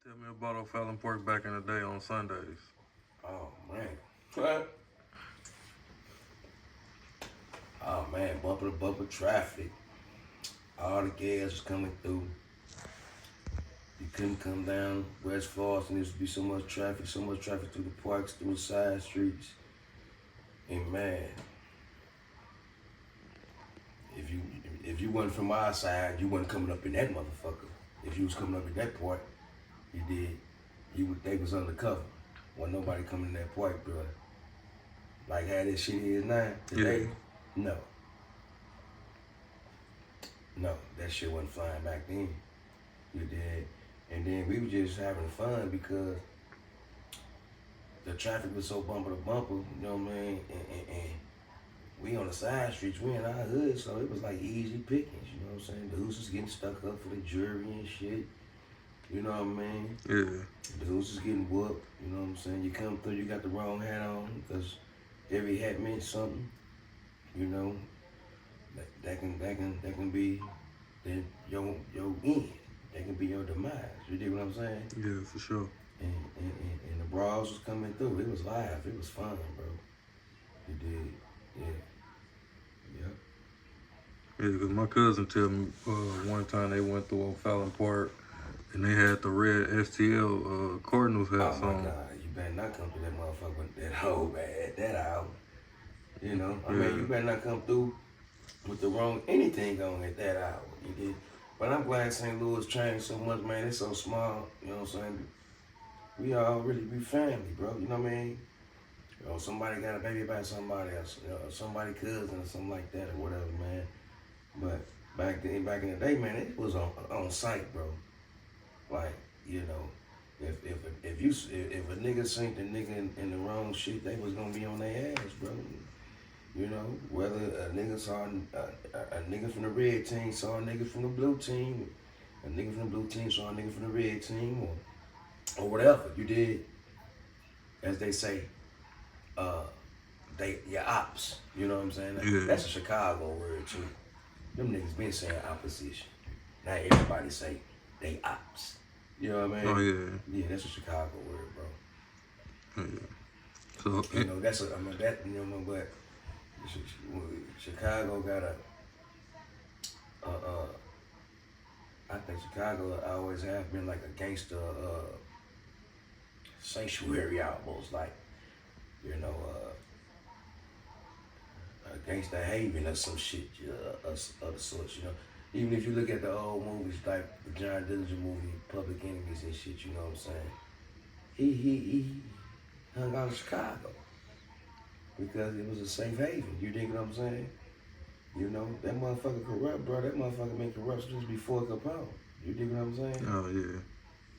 Tell me about old Fallon Pork back in the day on Sundays. Oh man. Oh man, bumper to bumper traffic. All the gas was coming through. You couldn't come down West Florissant. There used to be so much traffic through the parks, through the side streets. And man, if you if you wasn't from our side, you wasn't coming up in that motherfucker. If you was coming up in that part, you did. They was undercover. Wasn't nobody coming in that part, bro. Like how this shit is now today. Yeah. No, no, that shit wasn't flying back then. You did. And then we were just having fun because the traffic was so bumper to bumper, you know what I mean? And we on the side streets, we in our hood, so it was like easy pickings, you know what I'm saying? Dudes was getting stuck up for the jury and shit, you know what I mean? Yeah. Dudes was getting whooped, you know what I'm saying? You come through, you got the wrong hat on, because every hat meant something, you know? That can be your end. That can be your demise. You dig what I'm saying? Yeah, for sure. And the brawls was coming through. It was live. It was fun, bro. You did. Yeah. Yep. Yeah, because my cousin tell me one time they went through old Fallon Park and they had the red STL Cardinals hats Oh my on. God. You better not come through that motherfucker with that whole bad that hour. You know? I Yeah. mean, you better not come through with the wrong anything on at that hour. You did. But I'm glad St. Louis changed so much, man. It's so small. You know what I'm saying? We all really be family, bro. You know what I mean? You know, somebody got a baby by somebody else, you know, somebody cousin or something like that or whatever, man. But back in the day, man, it was on site, bro. Like, you know, if a nigga synced a nigga in the wrong shit, they was gonna be on their ass, bro. You know, whether a nigga saw a nigga from the red team saw a nigga from the blue team, a nigga from the blue team saw a nigga from the red team, or whatever. You did, as they say, your ops. You know what I'm saying? Yeah. That's a Chicago word too. Them niggas been saying opposition. Now everybody say they ops. You know what I mean? Oh, yeah. Yeah, that's a Chicago word, bro. Yeah. So, You know, that's a, I mean, that, you know, but Chicago got I think Chicago always have been like a gangster sanctuary almost, like, you know, a gangster haven or some shit, of the sorts, you know. Even if you look at the old movies like the John Dillinger movie, Public Enemies and shit, you know what I'm saying? He hung out in Chicago because it was a safe haven. You dig what I'm saying? You know, that motherfucker corrupt, bro. That motherfucker been corrupt since before Capone. You dig what I'm saying? oh, yeah.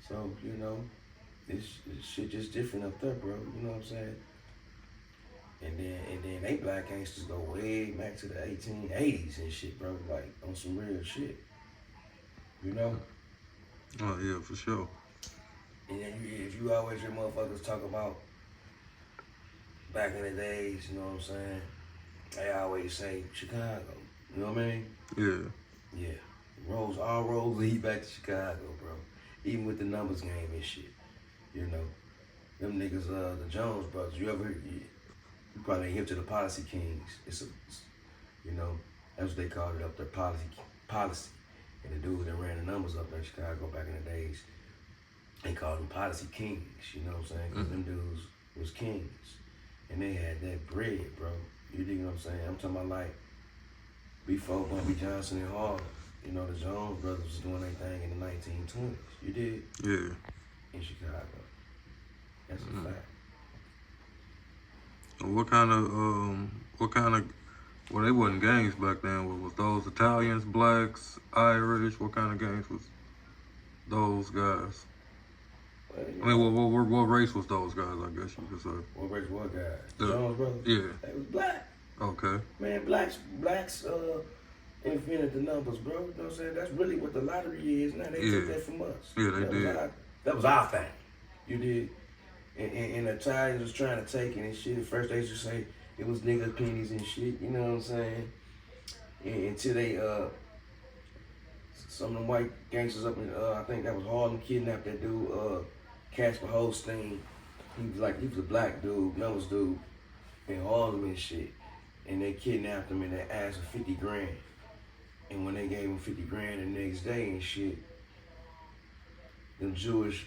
So, you know, this shit just different up there, bro. You know what I'm saying? And then they black gangsters go way back to the 1880s and shit, bro. Like on some real shit. You know? Oh, yeah, for sure. And then if you always hear motherfuckers talk about back in the days, you know what I'm saying? They always say Chicago. You know what I mean? Yeah. Yeah. All roads lead back to Chicago, bro. Even with the numbers game and shit. You know? Them niggas, the Jones brothers, you probably ain't hip to the Policy Kings. You know, that's what they called it up there, policy. And the dudes that ran the numbers up there in Chicago back in the days, they called them Policy Kings, you know what I'm saying? Because them dudes was kings. And they had that bread, bro. You dig what I'm saying? I'm talking about like before Bumpy Johnson and Harlem. You know, the Jones brothers was doing their thing in the 1920s. You did? Yeah. In Chicago. That's a fact. Well, they wasn't gangs back then. Was those Italians, blacks, Irish? What kind of gangs was those guys? Well, I mean, what race was those guys, I guess you could say? What race, what guy? The- Jones brothers? Yeah. They was black. Okay. Man, blacks invented the numbers, bro. You know what I'm saying? That's really what the lottery is now. They took that from us. Yeah, they did. That was our thing. You did. And the Italians was trying to take it and shit. At first they used to say it was nigga pennies and shit, you know what I'm saying? Until they Some of them white gangsters up in, I think that was Harlem, kidnapped that dude, Casper Holstein. He was a black dude, Mellows dude, in Harlem and shit. And they kidnapped him and they asked for 50 grand. And when they gave him 50 grand the next day and shit, them Jewish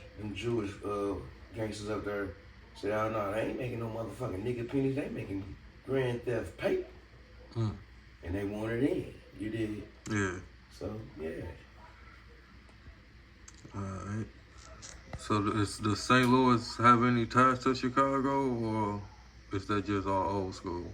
gangsters up there said, oh no, they ain't making no motherfucking nigga pennies, they making grand theft paper. Mm. And they wanted in. You did. Yeah. So, yeah. Alright. So does St. Louis have any ties to Chicago, or is that just all old school?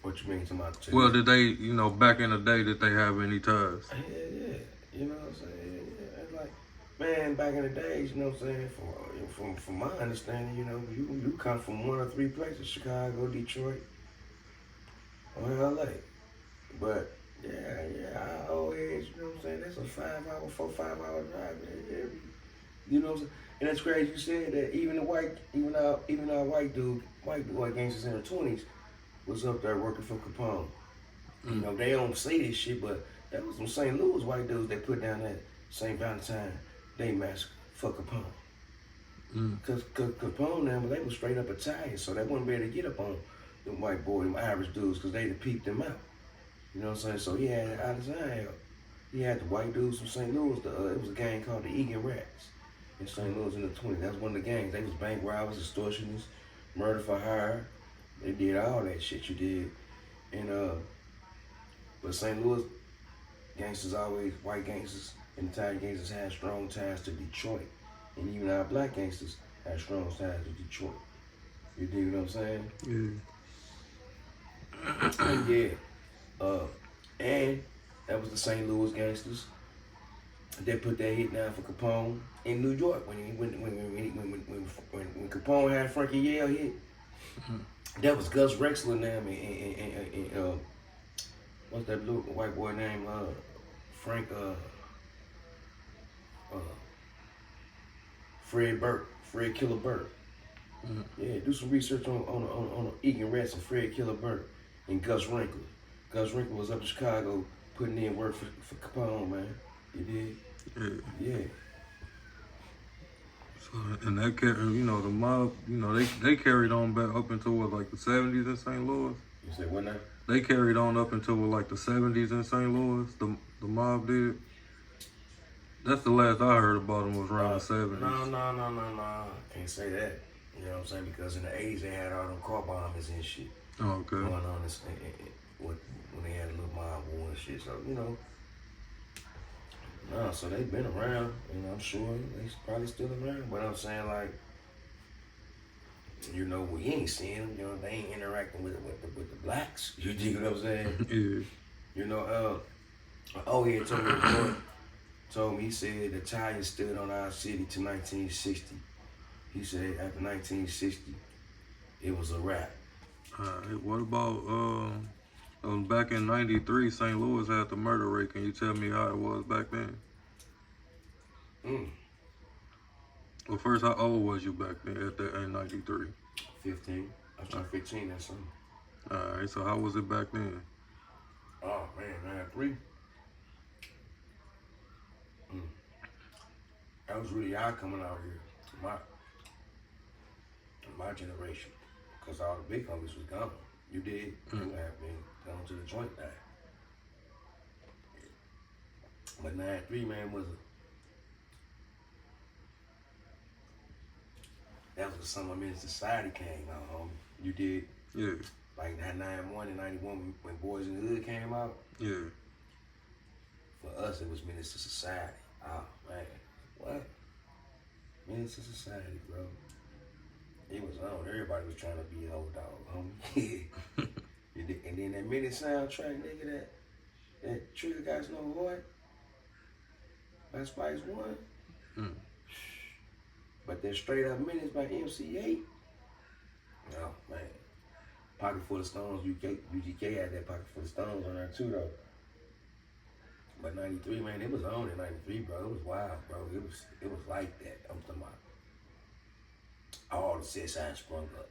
What you mean to my chick? Well, did they, back in the day, did they have any ties? Yeah. You know what I'm saying? Yeah. It's like, man, back in the days, you know what I'm saying? From my understanding, you come from one or three places: Chicago, Detroit, or LA. But yeah, our old age, you know what I'm saying? That's a 5 hour drive. Yeah, you know what I'm saying? And that's crazy. You said that even our white boy gangsters in their 20s was up there working for Capone. Mm. You know, they don't say this shit, but that was some St. Louis white dudes that put down that St. Valentine Day massacre for Capone. Cause Capone them, they was straight up Italian, so they wouldn't be able to get up on them white boy, them Irish dudes, cause they'd have peeped them out. You know what I'm saying? So he had out of his he had the white dudes from St. Louis. It was a gang called the Egan Rats in St. Louis in the 20s. That was one of the gangs. They was bank robbers, extortionists, murder for hire. They did all that shit you did. And but St. Louis gangsters always, white gangsters and Italian gangsters had strong ties to Detroit. And even our black gangsters had strong ties to Detroit. You dig what I'm saying? Yeah. Yeah. And that was the St. Louis gangsters. They put that hit down for Capone in New York when Capone had Frankie Yale hit. That was Gus Rexler and them and what's that blue white boy name? Frank Fred Killer Burke. Mm-hmm. Yeah, do some research on Egan Rats and Fred Killer Burke and Gus Wrinkle. Gus Wrinkle was up in Chicago putting in work for Capone, man. You did? Yeah. So, and that the mob, they carried on back up until like the 70s in St. Louis. You said what now? They carried on up until like the 70s in St. Louis. The mob did. That's the last I heard about them was around the 70s. No. Can't say that. You know what I'm saying? Because in the 80s they had all them car bombers and shit. Oh, okay. Going on when they had a little mob war and shit. So, so they've been around, I'm sure they probably still around. But I'm saying, like, we ain't seeing them, they ain't interacting with the blacks. You dig what I'm saying? Yeah. Told me, he said the Italians stood on our city to 1960. He said after 1960, it was a wrap. What about back in '93, St. Louis had the murder rate. Can you tell me how it was back then? Well, first, how old was you back then in '93? 15. I turned 15 that summer. All right, so how was it back then? Oh man, 93. That was really odd coming out here, my generation, because all the big homies was gone. You did. You have been gone to the joint there. But 93, man, that was the summer Men's Society came out, homie. You did. Yeah. Like that 91 and 91 when Boys in the Hood came out. Yeah. For us, it was Menace to Society. Oh, man. What? Menace to Society, bro. It was on. Everybody was trying to be an old dog, homie. And then that Menace soundtrack, nigga, that Trigger Got No Heart, by Spice One. But that Straight Up Menace by MC8. Oh, man. Pocket Full of Stones, UGK had that Pocket Full of Stones on there too, though. But 93, man, it was on in 93, bro. It was wild, bro. It was like that. I'm talking about all the set signs sprung up.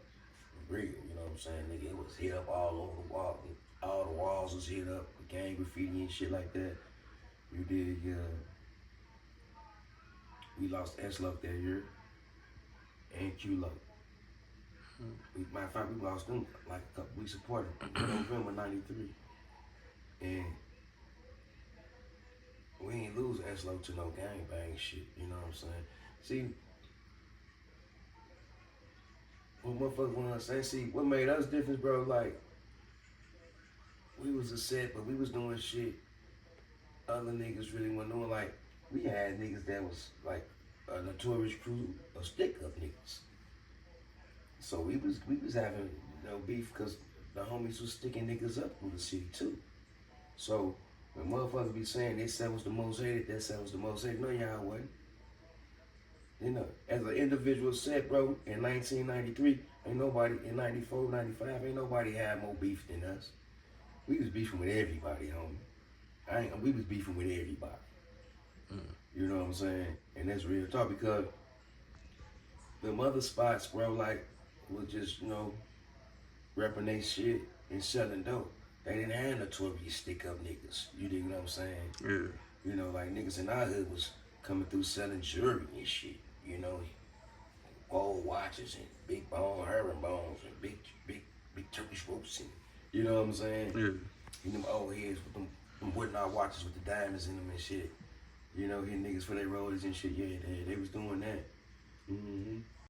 Real, you know what I'm saying, nigga? It was hit up all over the wall. All the walls was hit up, the gang graffiti and shit like that. You did, we lost S-Luck that year and Q-Luck. Matter of fact, we lost them like a couple weeks apart in November '93. And we ain't lose S-Luck to no gangbang shit, you know what I'm saying? See, what motherfuckers want to say, see, what made us different, bro, like, we was a set, but we was doing shit other niggas really weren't doing. Like, we had niggas that was like a notorious crew of stick-up niggas. So we was having beef because the homies was sticking niggas up through the city too. So when motherfuckers be saying they set was the most hated, that set was the most hated, no y'all wasn't. You know, as an individual set, bro, in 1993, ain't nobody, in 94, 95, ain't nobody had more beef than us. We was beefing with everybody, homie. We was beefing with everybody. You know what I'm saying? And that's real talk because them other spots, bro, like, was just, repping they shit and selling dope. They didn't have notorious stick-up niggas. You dig what I'm saying? Yeah. You know, like niggas in our hood was coming through selling jewelry and shit. You know, gold watches and big bone herringbones and big Turkish ropes and you know what I'm saying? Yeah. And them old heads with them whatnot watches with the diamonds in them and shit. You know, hitting niggas for their rollies and shit. Yeah, they was doing that. Mm-hmm.